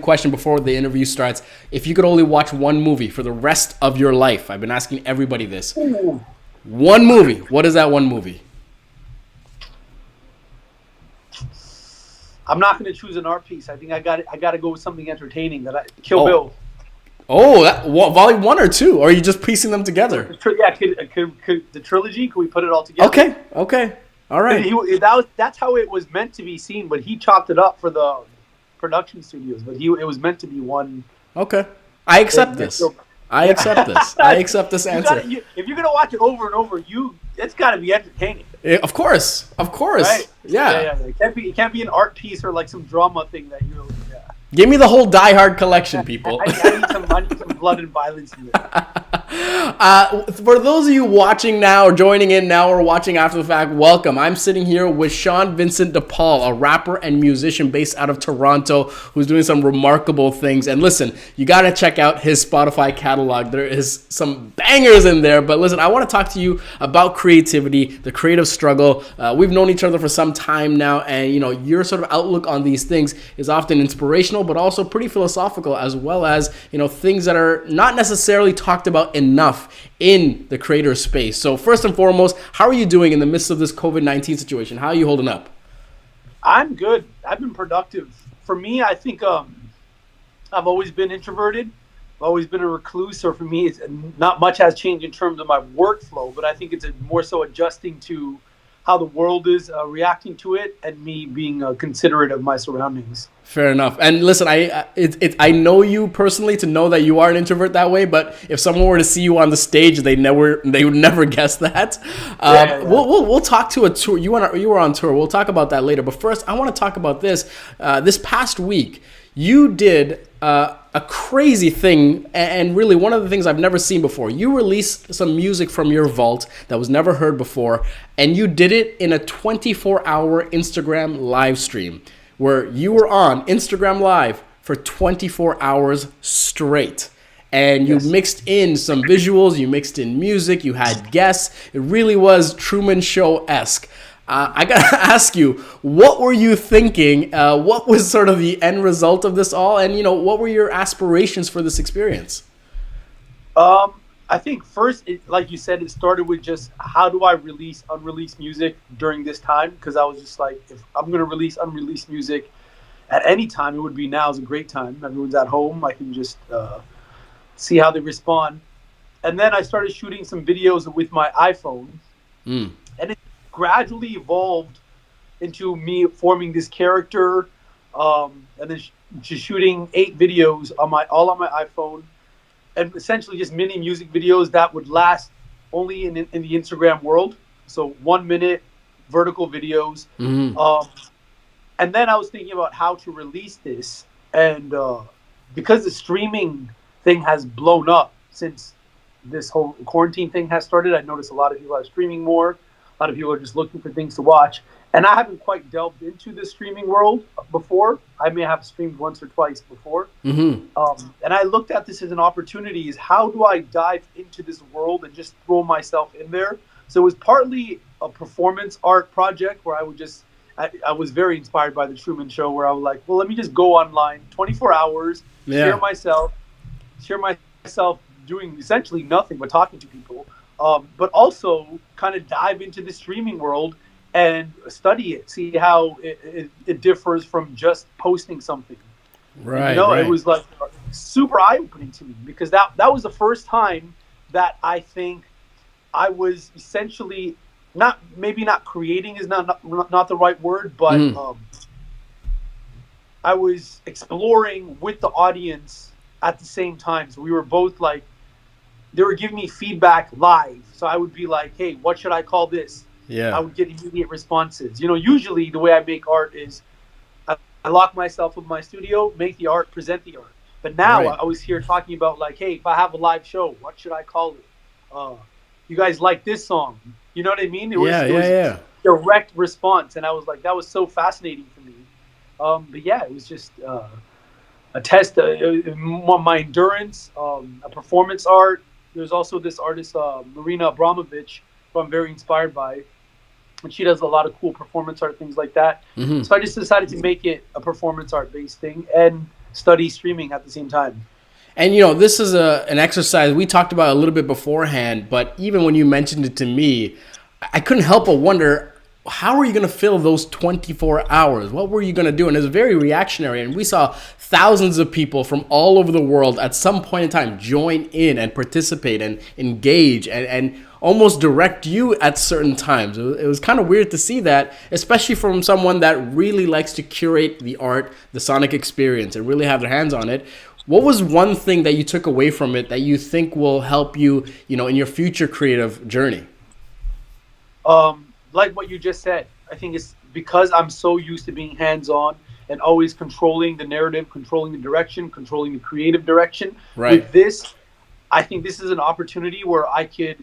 question before the interview starts. If you could only watch one movie for the rest of your life, I've been asking everybody this. Ooh. One movie. What is that one movie? I'm not going to choose an art piece. I think I got to go with something entertaining. Kill Bill. Oh, volume 1 or 2? Or are you just piecing them together? Yeah, could the trilogy? Could we put it all together? Okay. All right. That's how it was meant to be seen, but he chopped it up for the production studios. But it was meant to be one. Okay. I accept this. I accept this answer. If you're gonna watch it over and over, it's got to be entertaining. Of course. Right? Yeah. It can't be an art piece or like some drama thing that you're. Yeah. Give me the whole Die Hard collection, people. I need some blood and violence in it. For those of you watching now or joining in now or watching after the fact, welcome. I'm sitting here with Shan Vincent DePaul, a rapper and musician based out of Toronto who's doing some remarkable things. And listen, you got to check out his Spotify catalog. There is some bangers in there. But listen, I want to talk to you about creativity, the creative struggle. We've known each other for some time now. And, your sort of outlook on these things is often inspirational, but also pretty philosophical, as well as, things that are not necessarily talked about enough in the creator space. So first and foremost, how are you doing in the midst of this COVID-19 situation? How are you holding up? I'm good. I've been productive. For me, I think I've always been introverted. I've always been a recluse. So for me, it's not much has changed in terms of my workflow, but I think it's more so adjusting to how the world is reacting to it and me being considerate of my surroundings. Fair enough. And listen, I know you personally to know that you are an introvert that way, but if someone were to see you on the stage, they would never guess that. We'll talk to a tour. You were on tour. We'll talk about that later. But first, I want to talk about this. This past week, you did a crazy thing, and really one of the things I've never seen before. You released some music from your vault that was never heard before, and you did it in a 24-hour Instagram live stream where you were on Instagram Live for 24 hours straight. And you mixed in some visuals, you mixed in music, you had guests. It really was Truman Show-esque. I got to ask you, what were you thinking? What was sort of the end result of this all? And, what were your aspirations for this experience? I think first, like you said, it started with just how do I release unreleased music during this time? Because I was just like, if I'm going to release unreleased music at any time, it would be now is a great time. Everyone's at home. I can just see how they respond. And then I started shooting some videos with my iPhone. And it gradually evolved into me forming this character and then just shooting 8 videos all on my iPhone. And essentially just mini music videos that would last only in the Instagram world. So 1 minute vertical videos. And then I was thinking about how to release this. And because the streaming thing has blown up since this whole quarantine thing has started, I noticed a lot of people are streaming more. A lot of people are just looking for things to watch. And I haven't quite delved into the streaming world before. I may have streamed once or twice before. And I looked at this as an opportunity, is how do I dive into this world and just throw myself in there? So it was partly a performance art project where I was very inspired by the Truman Show, where I was like, well, let me just go online 24 hours, share myself doing essentially nothing but talking to people, but also kind of dive into the streaming world and study it, see how it differs from just posting something. Right. It was like super eye-opening to me, because that was the first time that I think I was essentially not creating is not the right word, but I was exploring with the audience at the same time. So we were both like, they were giving me feedback live. So I would be like, hey, what should I call this? Yeah. I would get immediate responses. Usually the way I make art is I lock myself in my studio, make the art, present the art. But now I was here talking about like, hey, if I have a live show, what should I call it? You guys like this song? You know what I mean? It was direct response. And I was like, that was so fascinating for me. But yeah, it was just a test, my endurance, a performance art. There's also this artist, Marina Abramovich, who I'm very inspired by. And she does a lot of cool performance art, things like that. So I just decided to make it a performance art based thing. And study streaming at the same time. And this is an exercise we talked about a little bit beforehand, but even when you mentioned it to me, I couldn't help but wonder, how are you going to fill those 24 hours? What were you going to do? And it was very reactionary. And we saw thousands of people from all over the world at some point in time join in and participate and engage and almost direct you at certain times. It was kind of weird to see that, especially from someone that really likes to curate the art, the sonic experience, and really have their hands on it. What was one thing that you took away from it that you think will help you, in your future creative journey? Like what you just said, I think it's because I'm so used to being hands-on and always controlling the narrative, controlling the direction, controlling the creative direction. Right. With this, I think this is an opportunity where I could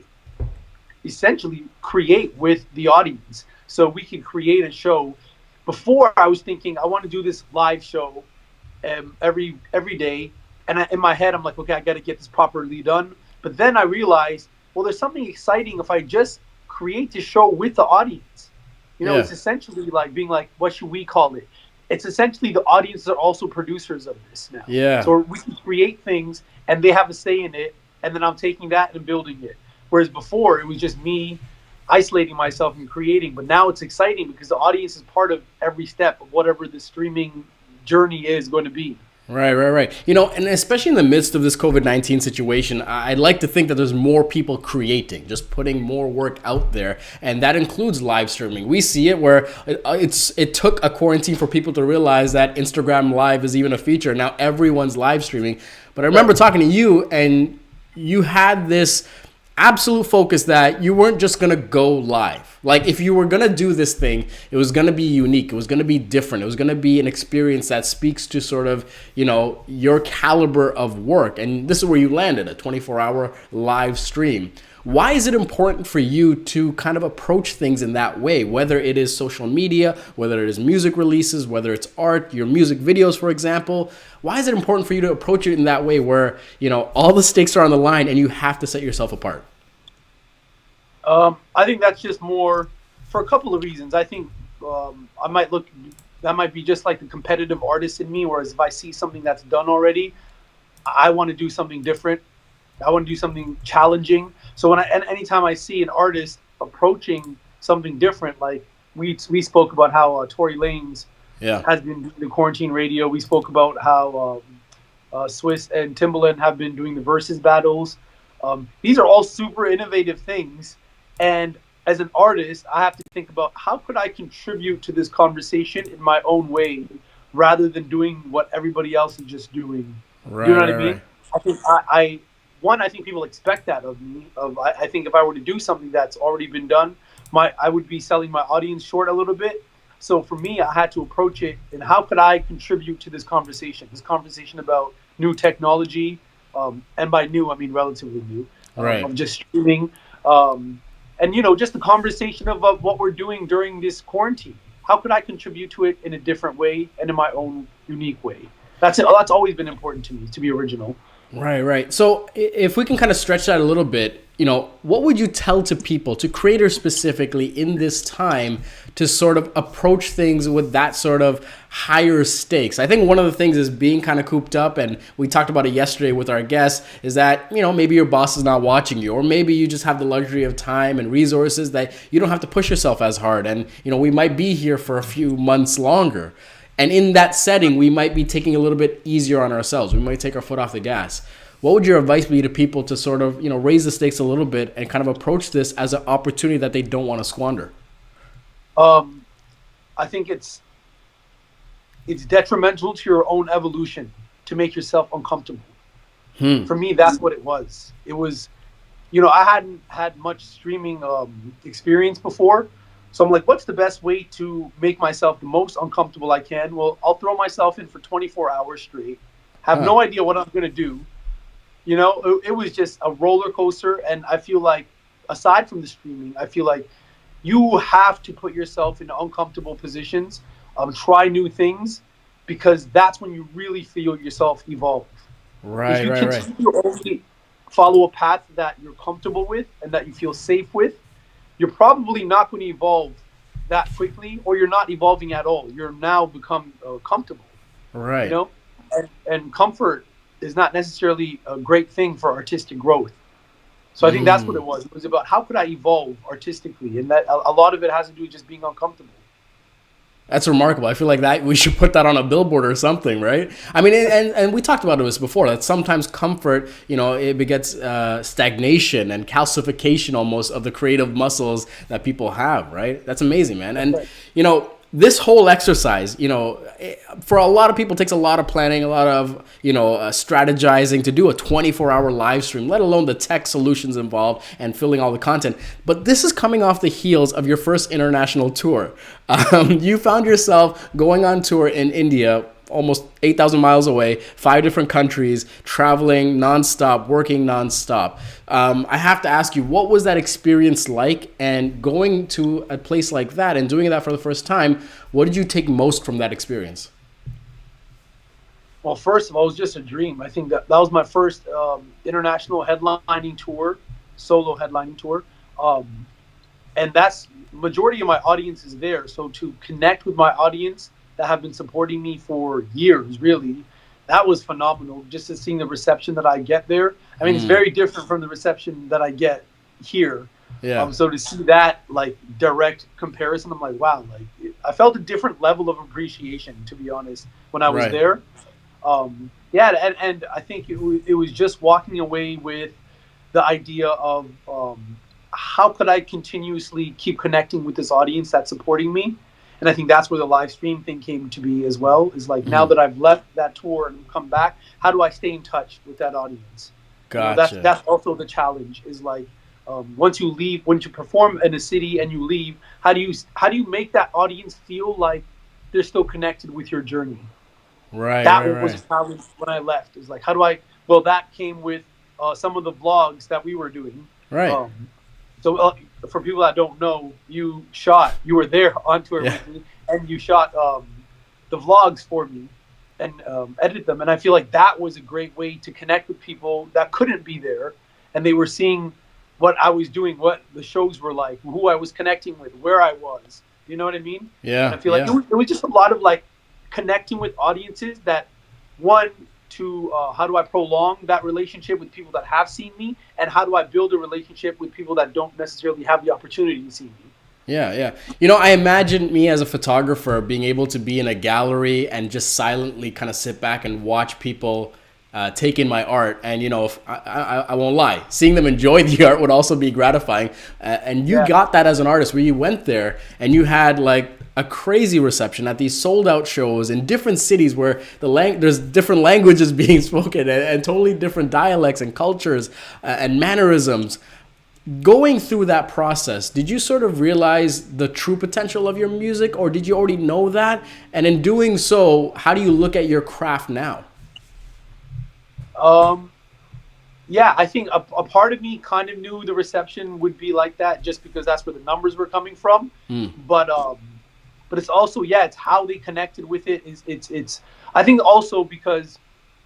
essentially create with the audience. So we could create a show. Before, I was thinking I want to do this live show every day, and in my head I'm like, okay, I got to get this properly done. But then I realized, well, there's something exciting if I just create the show with the audience. It's essentially like being like, what should we call it? It's essentially the audience are also producers of this now. Yeah. So we can create things and they have a say in it, and then I'm taking that and building it. Whereas before it was just me isolating myself and creating. But now it's exciting because the audience is part of every step of whatever the streaming journey is going to be. Right. And especially in the midst of this COVID-19 situation, I'd like to think that there's more people creating, just putting more work out there. And that includes live streaming. We see it where it took a quarantine for people to realize that Instagram Live is even a feature. Now everyone's live streaming. But I remember talking to you, and you had this absolute focus that you weren't just going to go live. Like, if you were going to do this thing, it was going to be unique. It was going to be different. It was going to be an experience that speaks to sort of, your caliber of work. And this is where you landed, a 24-hour live stream. Why is it important for you to kind of approach things in that way, whether it is social media, whether it is music releases, whether it's art, your music videos, for example? Why is it important for you to approach it in that way where, all the stakes are on the line and you have to set yourself apart? I think that's just more for a couple of reasons. I think that might be just like the competitive artist in me, whereas if I see something that's done already, I want to do something different. I want to do something challenging. So anytime I see an artist approaching something different, like we spoke about how Tory Lanez has been doing the quarantine radio. We spoke about how Swiss and Timbaland have been doing the versus battles. These are all super innovative things. And as an artist, I have to think about how could I contribute to this conversation in my own way rather than doing what everybody else is just doing. Right, you know what I mean? Right. I think I think people expect that of me. I think if I were to do something that's already been done, I would be selling my audience short a little bit. So for me, I had to approach it, and how could I contribute to this conversation about new technology, and by new, I mean relatively new, right? Of just streaming, and just the conversation of what we're doing during this quarantine. How could I contribute to it in a different way and in my own unique way? That's it. That's always been important to me, to be original. Right. So if we can kind of stretch that a little bit, what would you tell to people, to creators specifically in this time, to sort of approach things with that sort of higher stakes? I think one of the things is being kind of cooped up, and we talked about it yesterday with our guests, is that, maybe your boss is not watching you, or maybe you just have the luxury of time and resources that you don't have to push yourself as hard. And, we might be here for a few months longer. And in that setting, we might be taking a little bit easier on ourselves. We might take our foot off the gas. What would your advice be to people to sort of, raise the stakes a little bit and kind of approach this as an opportunity that they don't want to squander? I think it's detrimental to your own evolution to make yourself uncomfortable. For me, that's what it was. It was, I hadn't had much streaming experience before. So I'm like, what's the best way to make myself the most uncomfortable I can? Well, I'll throw myself in for 24 hours straight, have no idea what I'm going to do. It was just a roller coaster. And I feel like, aside from the streaming, I feel like you have to put yourself in uncomfortable positions, try new things, because that's when you really feel yourself evolve. Right. If you continue to only follow a path that you're comfortable with and that you feel safe with, you're probably not going to evolve that quickly, or you're not evolving at all. You're now become comfortable. Right. and comfort is not necessarily a great thing for artistic growth. So I think that's what Mm. it was. It was about how could I evolve artistically, and that a lot of it has to do with just being uncomfortable. That's remarkable. I feel like that we should put that on a billboard or something, right? I mean, and we talked about this before. That sometimes comfort, it begets stagnation and calcification almost of the creative muscles that people have, right? That's amazing, man. And Right. this whole exercise, for a lot of people, takes a lot of planning, a lot of strategizing to do a 24-hour live stream, let alone the tech solutions involved and filling all the content. But this is coming off the heels of your first international tour. You found yourself going on tour in India, almost 8,000 miles away, 5 different countries, traveling nonstop, working nonstop. I have to ask you, what was that experience like? And going to a place like that and doing that for the first time, what did you take most from that experience? Well, first of all, it was just a dream. I think that was my first international headlining tour, solo headlining tour, and that's majority of my audience is there. So to connect with my audience that have been supporting me for years, really, that was phenomenal. Just to seeing the reception that I get there. I mean, it's very different from the reception that I get here. Yeah. So to see that like direct comparison, I'm like, wow, like I felt a different level of appreciation, to be honest, when I was Right. there. Yeah, and I think it was just walking away with the idea of how could I continuously keep connecting with this audience that's supporting me. And I think that's where the live stream thing came to be as well. Is like now that I've left that tour and come back, how do I stay in touch with that audience? Gotcha. That's also the challenge. Is like once you leave, once you perform in a city and you leave, how do you make that audience feel like they're still connected with your journey? Right, That right, was right. a challenge when I left. Is like, how do I? Well, that came with some of the vlogs that we were doing. Right. So for people that don't know, you were there on tour Yeah. with me, and you shot the vlogs for me and edited them. And I feel like that was a great way to connect with people that couldn't be there, and they were seeing what I was doing, what the shows were like, who I was connecting with, where I was. You know what I mean? And Yeah, I feel like yeah. it was just a lot of like connecting with audiences that one to how do I prolong that relationship with people that have seen me, and how do I build a relationship with people that don't necessarily have the opportunity to see me. Yeah, yeah. I imagine me as a photographer being able to be in a gallery and just silently kind of sit back and watch people take in my art. And, if, I won't lie, seeing them enjoy the art would also be gratifying. And you Yeah. got that as an artist where you went there and you had like a crazy reception at these sold out shows in different cities where there's different languages being spoken and totally different dialects and cultures and mannerisms. Going through that process, did you sort of realize the true potential of your music, or did you already know that? And in doing so, how do you look at your craft now? Um, yeah, I think a part of me kind of knew the reception would be like that, just because that's where the numbers were coming from. Mm. But it's also, yeah, it's how they connected with it. It's I think also because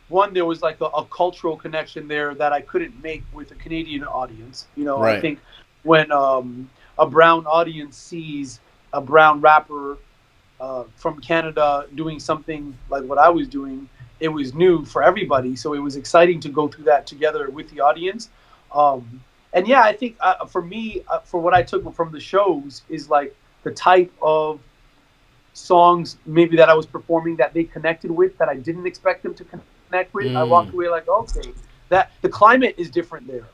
one, there was like a cultural connection there that I couldn't make with a Canadian audience. I Right. think when a brown audience sees a brown rapper from Canada doing something like what I was doing, it was new for everybody. So it was exciting to go through that together with the audience. And yeah, I think for me, for what I took from the shows is like the type of songs maybe that I was performing that they connected with that I didn't expect them to connect with. I walked away like, okay, that the climate is different there.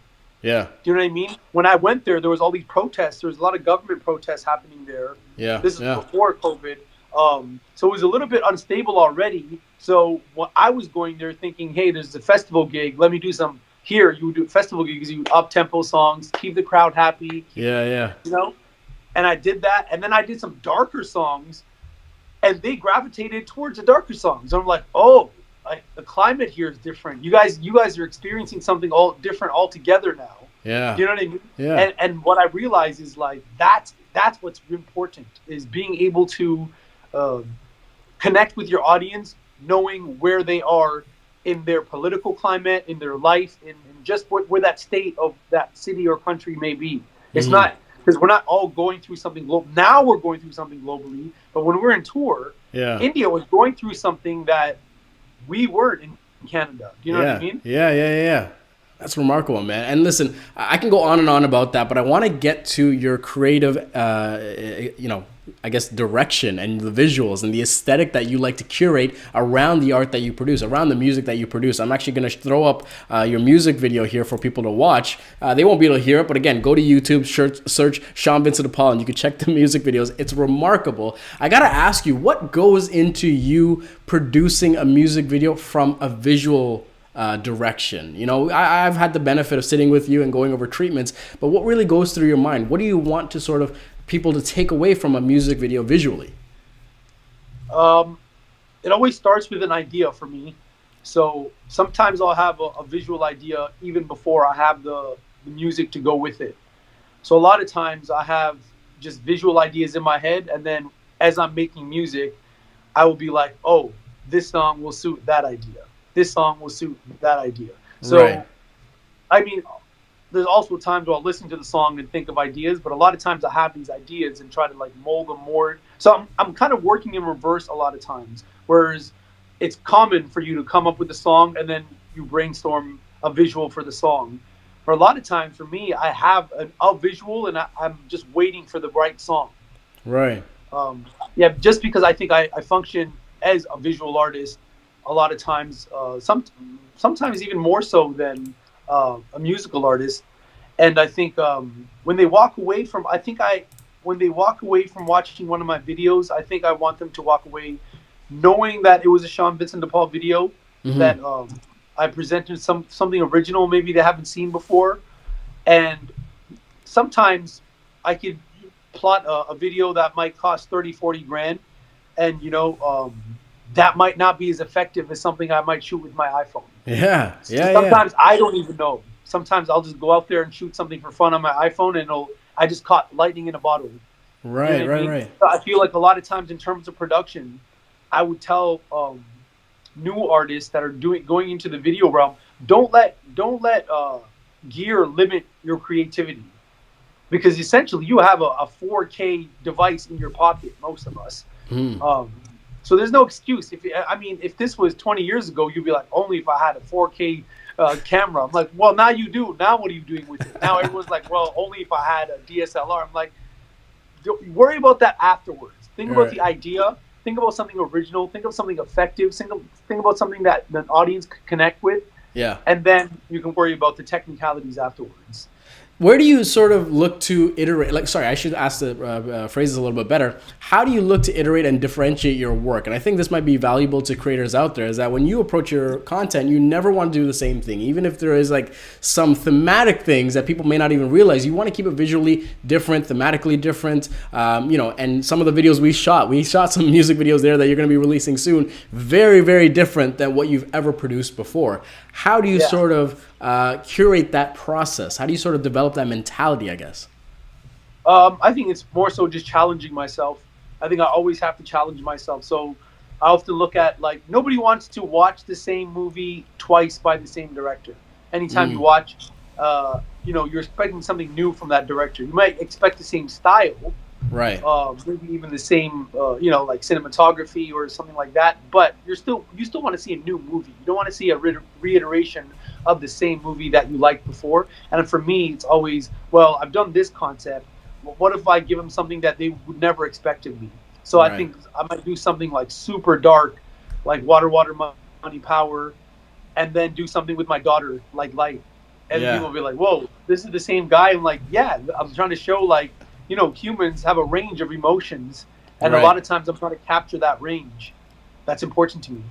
Yeah. Do you know what I mean? When I went there was all these protests. There was a lot of government protests happening there. Yeah. This is Yeah. before COVID. So it was a little bit unstable already. So when I was going there thinking, hey, there's a festival gig. Let me do some here. You do festival gigs, you up tempo songs, keep the crowd happy. Yeah. Yeah. And I did that. And then I did some darker songs, and they gravitated towards the darker songs. I'm like, oh, the climate here is different. You guys are experiencing something all different altogether now. Yeah. You know what I mean? Yeah. And what I realize is like that's what's important, is being able to connect with your audience, knowing where they are in their political climate, in their life, in just where that state of that city or country may be. It's not because we're not all going through something global. Now we're going through something globally, but when we're in tour, Yeah. India was going through something that we weren't in Canada. Do you know what I Yeah, mean? yeah, yeah, yeah, yeah. That's remarkable, man. And listen, I can go on and on about that, but I want to get to your creative, I guess, direction and the visuals and the aesthetic that you like to curate around the art that you produce, around the music that you produce. I'm actually going to throw up your music video here for people to watch. They won't be able to hear it, but again, go to YouTube, search Shan Vincent de Paul, and you can check the music videos. It's remarkable. I got to ask you, what goes into you producing a music video from a visual direction? You know, I've had the benefit of sitting with you and going over treatments, but what really goes through your mind? What do you want to sort of people to take away from a music video visually? It always starts with an idea for me. So sometimes I'll have a visual idea even before I have the music to go with it. So a lot of times I have just visual ideas in my head, and then as I'm making music, I will be like, oh, this song will suit that idea. This song will suit that idea. So, Right. I mean, there's also times where I'll listen to the song and think of ideas, but a lot of times I have these ideas and try to like mold them more. So I'm kind of working in reverse a lot of times, whereas it's common for you to come up with a song and then you brainstorm a visual for the song. For a lot of times for me, I have a visual and I'm just waiting for the right song. Right. Yeah, just because I think I function as a visual artist a lot of times, sometimes even more so than a musical artist. And I think when they walk away from, when they walk away from watching one of my videos, I think I want them to walk away knowing that it was a Shan Vincent de Paul video, that I presented something original maybe they haven't seen before. And sometimes I could plot a video that might cost 30, 40 grand. And, that might not be as effective as something I might shoot with my iPhone. Yeah. So Yeah. sometimes I don't even know. Sometimes I'll just go out there and shoot something for fun on my iPhone, and I just caught lightning in a bottle. Right. You know what I Right. mean? Right. So I feel like a lot of times in terms of production, I would tell new artists that are going into the video realm, don't let gear limit your creativity, because essentially you have a 4K device in your pocket, most of us. So there's no excuse. If this was 20 years ago, you'd be like, only if I had a 4K camera. I'm like, well, now you do. Now what are you doing with it? Now everyone's like, well, only if I had a DSLR. I'm like, don't worry about that afterwards. Think about the idea. Think about something original. Think of something effective. Think about something that the audience could connect with. Yeah. And then you can worry about the technicalities afterwards. Where do you sort of look to iterate? Like, sorry, I should ask the phrases a little bit better. How do you look to iterate and differentiate your work? And I think this might be valuable to creators out there, is that when you approach your content, you never want to do the same thing. Even if there is like some thematic things that people may not even realize, you want to keep it visually different, thematically different. And some of the videos we shot some music videos there that you're going to be releasing soon, very, very different than what you've ever produced before. How do you sort of curate that process? How do you sort of develop that mentality, I guess? I think it's more so just challenging myself. I think I always have to challenge myself. So I often look at, like, nobody wants to watch the same movie twice by the same director. Anytime you watch, you're expecting something new from that director. You might expect the same style, right? Maybe even the same, like cinematography or something like that. But you still want to see a new movie. You don't want to see a reiteration of the same movie that you liked before. And for me, it's always, well, I've done this concept. Well, what if I give them something that they would never expect of me? So I think I might do something like super dark, like Water, Money, Power, and then do something with my daughter, like Light. And people will be like, whoa, this is the same guy. I'm like, yeah, I'm trying to show, like, humans have a range of emotions. And a lot of times I'm trying to capture that range. That's important to me.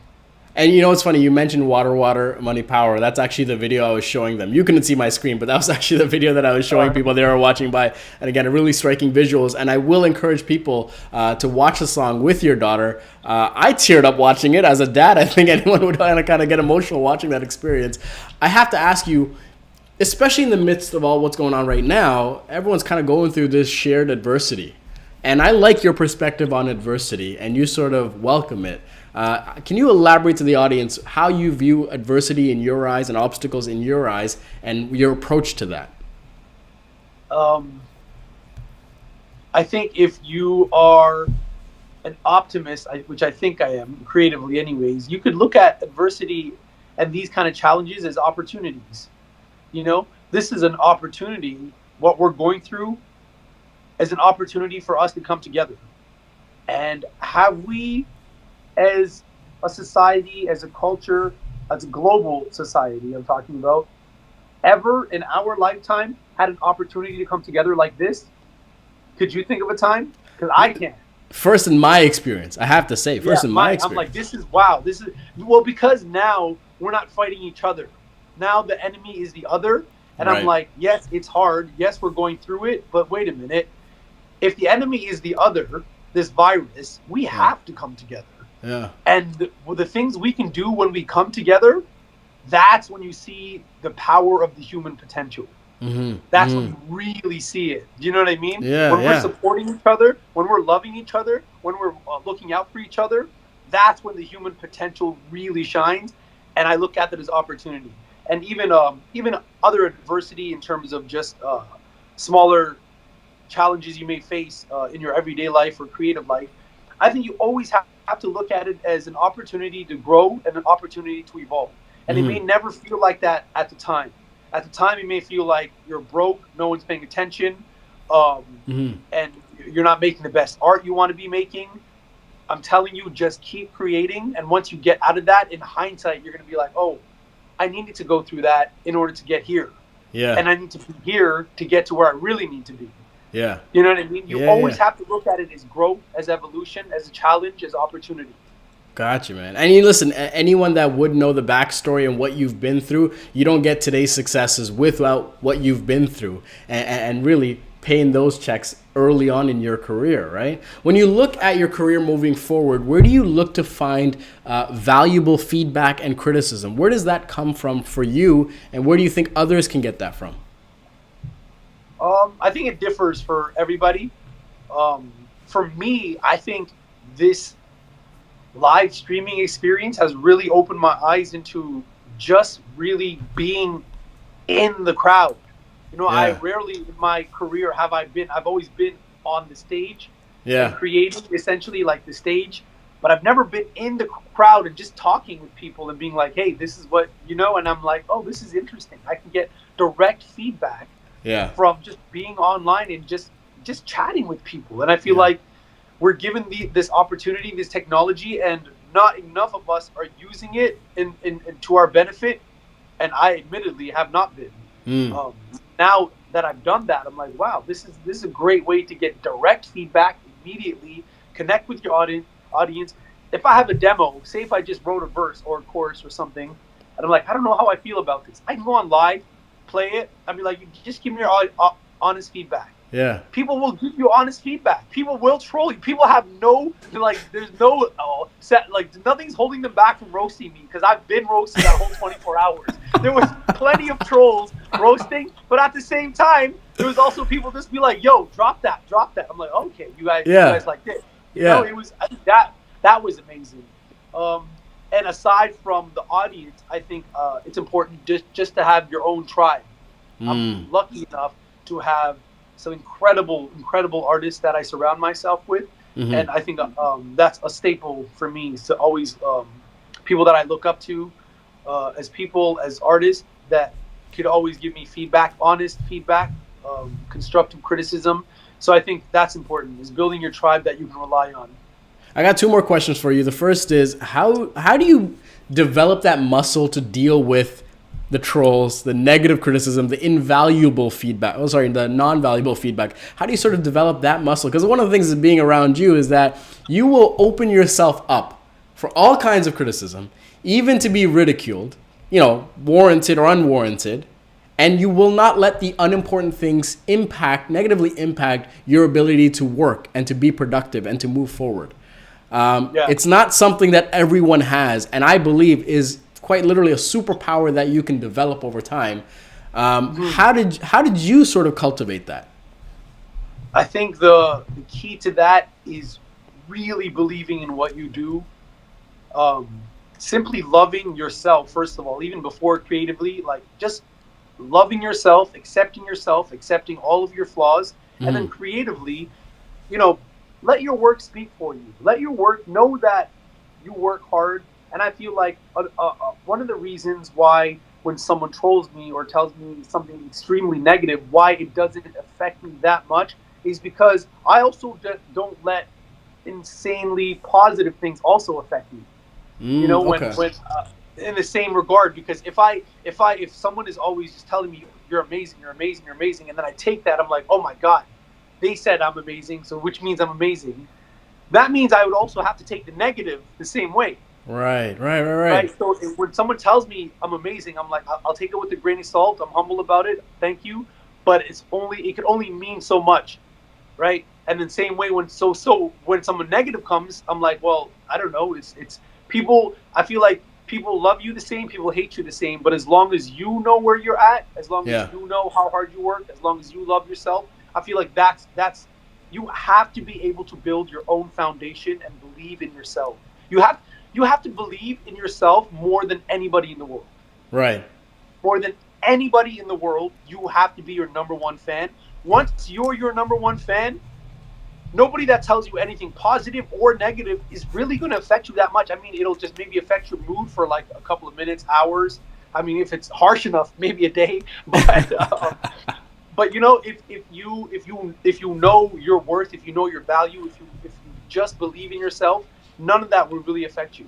And it's funny, you mentioned Water, Money, Power. That's actually the video I was showing them. You couldn't see my screen, but that was actually the video that I was showing people they were watching by. And again, really striking visuals. And I will encourage people to watch the song with your daughter. I teared up watching it. As a dad, I think anyone would kind of get emotional watching that experience. I have to ask you, especially in the midst of all what's going on right now, everyone's kind of going through this shared adversity. And I like your perspective on adversity, and you sort of welcome it. Can you elaborate to the audience how you view adversity in your eyes and obstacles in your eyes and your approach to that? I think if you are an optimist, which I think I am creatively, anyways, you could look at adversity and these kind of challenges as opportunities. You know, this is an opportunity. What we're going through is an opportunity for us to come together. And have we, as a society, as a culture, as a global society, I'm talking about, ever in our lifetime had an opportunity to come together like this? Could you think of a time? Because I can't. First in my experience, I have to say, Yeah, first in my I'm like, experience. this is wow. This is well because now we're not fighting each other. Now the enemy is the other, and I'm Right. like, yes, it's hard. Yes, we're going through it, but wait a minute. If the enemy is the other, this virus, we Yeah. have to come together. Yeah. And the things we can do when we come together, that's when you see the power of the human potential. Mm-hmm. That's when Mm-hmm. you really see it. Do you know what I mean? Yeah. When we're Yeah. supporting each other, when we're loving each other, when we're looking out for each other, that's when the human potential really shines. And I look at that as opportunity. And even other adversity in terms of just smaller challenges you may face in your everyday life or creative life, I think you always have to look at it as an opportunity to grow and an opportunity to evolve. And it may Mm-hmm. never feel like that at the time. At the time, you may feel like you're broke, no one's paying attention, um, Mm-hmm. and you're not making the best art you want to be making. I'm telling you, just keep creating. And once you get out of that, in hindsight, you're going to be like, oh, I needed to go through that in order to get here. Yeah. And I need to be here to get to where I really need to be. Yeah. You know what I mean? You Yeah. always Yeah. have to look at it as growth, as evolution, as a challenge, as opportunity. Gotcha, man. And you listen, anyone that would know the backstory and what you've been through, you don't get today's successes without what you've been through and really paying those checks early on in your career, right? When you look at your career moving forward, where do you look to find valuable feedback and criticism? Where does that come from for you, and where do you think others can get that from? I think it differs for everybody. For me, I think this live streaming experience has really opened my eyes into just really being in the crowd. You know, I Yeah, rarely in my career I've always been on the stage and yeah, creating essentially like the stage, but I've never been in the crowd and just talking with people and being like, hey, this is what, and I'm like, oh, this is interesting. I can get direct feedback yeah, from just being online and just chatting with people. And I feel yeah, like we're given this opportunity, this technology, and not enough of us are using it in to our benefit. And I admittedly have not been. mm, Um, Now that I've done that, I'm like, wow, this is a great way to get direct feedback immediately, connect with your audience. If I have a demo, say if I just wrote a verse or a chorus or something, and I'm like, I don't know how I feel about this. I can go on live, play it. I'd be like, just give me your honest feedback. yeah, People will give you honest feedback. People will troll you. People have there's no set, like nothing's holding them back from roasting me because I've been roasted that whole 24 hours. There was plenty of trolls roasting, but at the same time, there was also people just be like, "Yo, drop that, drop that." I'm like, "Okay, you yeah, guys like this." yeah, It was, I think that was amazing. Um, and aside from the audience, I think it's important just to have your own tribe. mm, I'm lucky enough to have some incredible artists that I surround myself with, mm-hmm. and I think that's a staple for me. To always people that I look up to as people, as artists that could always give me feedback, honest feedback, constructive criticism. So I think that's important: is building your tribe that you can rely on. I got two more questions for you. The first is how do you develop that muscle to deal with the trolls, the negative criticism, the invaluable feedback? Oh, sorry, the non-valuable feedback. How do you sort of develop that muscle? Because one of the things of being around you is that you will open yourself up for all kinds of criticism, even to be ridiculed, warranted or unwarranted, and you will not let the unimportant things negatively impact your ability to work and to be productive and to move forward. Yeah. It's not something that everyone has, and I believe is quite literally a superpower that you can develop over time. Mhm. How did you sort of cultivate that? I think the key to that is really believing in what you do. Um, Simply loving yourself, first of all, even before creatively, like just loving yourself, accepting all of your flaws, and then Mm-hmm. creatively, you know, let your work speak for you. Let your work know that you work hard. And I feel like one of the reasons why when someone trolls me or tells me something extremely negative, why it doesn't affect me that much is because I also don't let insanely positive things also affect me. You know, Okay. when in the same regard, because if someone is always just telling me you're amazing, you're amazing, you're amazing, and then I take that, I'm like, oh my god, they said I'm amazing, so which means I'm amazing. That means I would also have to take the negative the same way. Right. Right. Right. Right. Right. So when someone tells me I'm amazing, I'm like, I'll take it with a grain of salt. I'm humble about it. Thank you. But it could only mean so much. Right. And then same way so when someone negative comes, I'm like, well, I don't know. It's people. I feel like people love you the same, people hate you the same. But as long as you know where you're at, as long as Yeah. you know how hard you work, as long as you love yourself, I feel like that's you have to be able to build your own foundation and believe in yourself. You have you have to believe in yourself more than anybody in the world. Right. More than anybody in the world, you have to be your number one fan. Once you're your number one fan, nobody that tells you anything positive or negative is really going to affect you that much. I mean, it'll just maybe affect your mood for like a couple of minutes, hours. I mean, if it's harsh enough, maybe a day. But you know, if you know your worth, if you know your value, if you just believe in yourself, none of that will really affect you.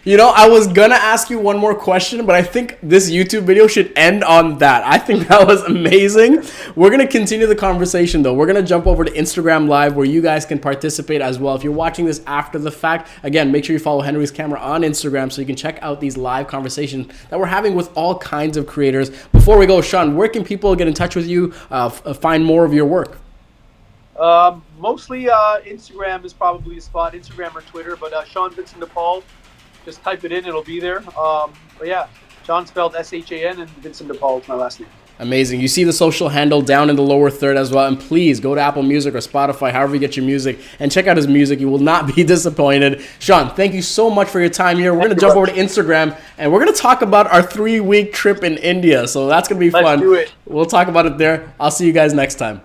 You know, I was gonna ask you one more question, but I think this YouTube video should end on that. I think that was amazing. We're gonna continue the conversation though. We're gonna jump over to Instagram Live where you guys can participate as well. If you're watching this after the fact, again, make sure you follow Henry's Camera on Instagram so you can check out these live conversations that we're having with all kinds of creators. Before we go, Shan, where can people get in touch with you, find more of your work? Mostly Instagram is probably the spot. Instagram or Twitter, but Sean Vincent DePaul. Just type it in; it'll be there. But yeah, John spelled Shan and Vincent DePaul is my last name. Amazing. You see the social handle down in the lower third as well. And please go to Apple Music or Spotify, however you get your music, and check out his music. You will not be disappointed. Sean, thank you so much for your time here. We're going to jump over to Instagram, and we're going to talk about our 3-week trip in India. So that's going to be fun. Let's do it. We'll talk about it there. I'll see you guys next time.